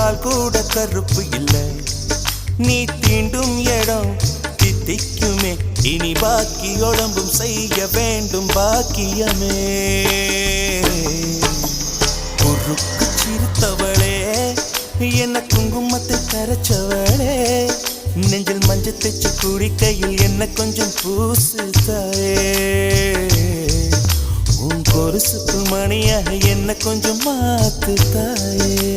பால் கூட கருப்பு இல்லை. நீ தீண்டும் இடம் தித்திக்குமே, இனி பாக்கி உடம்பும் செய்ய வேண்டும் பாக்கியமே. குறுக்கு சிரித்தவளே, என்ன குங்குமத்தை கரைச்சவளே, நெஞ்சில் மஞ்சள் தைச்சு குடிக்கையில் என்ன கொஞ்சம் பூசு தாயே. உன் கொலுசுக்கு மணியாக என்ன கொஞ்சம் மாத்து தாயே.